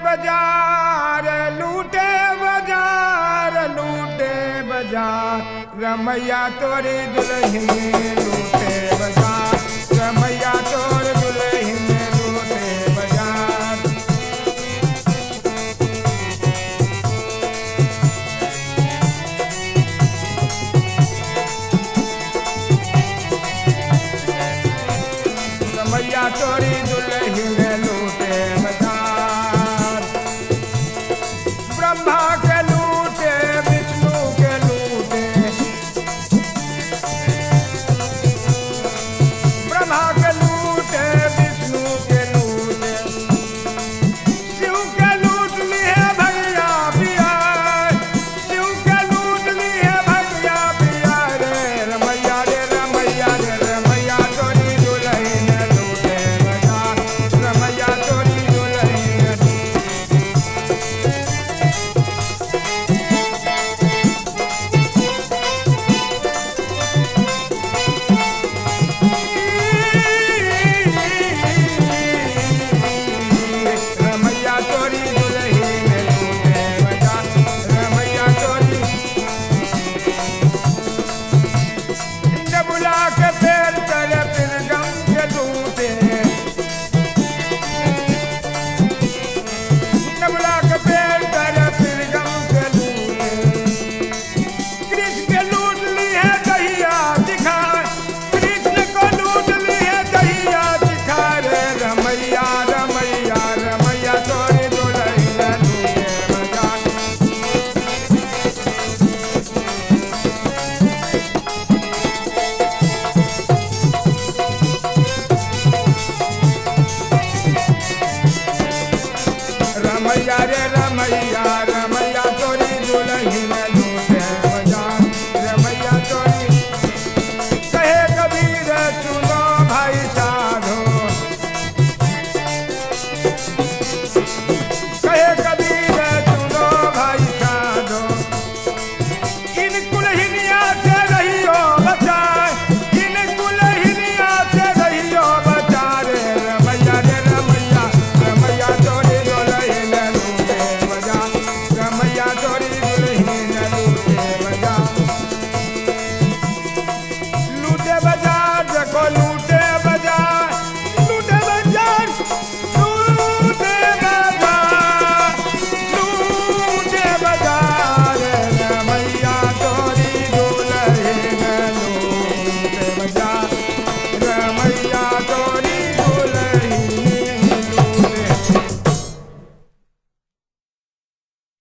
बाजार लूटे बाजार रमैया तोरी दुल्हन लूटे बाजार रमैया तोरी दुल्हन लूटे बाजार। रमैया तोरी दुल्हन लूटे बाजार। ब्रह्मा के लूटे विष्णु के लूटे ब्रह्मा के लूटे विष्णु के लूटे शिव के लूट लिए भैया पिया शिव के लूट लिए भैया पिया रे रमैया रमैया तोरी दुल्हन लूटे बाजार रमैया तोरी दुल्हन। रमैया तोरी दुल्हन लूटे बाजार रमैया तोरी। बुला के पेड़ तले फिर गम के लूटे बुला के पेड़ तले फिर गम के लूटे कृष्ण के लूट ली है दहिया दिखा कृष्ण को लूट ली है दहिया दिखा रे रमैया तोरी दुल्हन लूटे बाजार। रमैया रे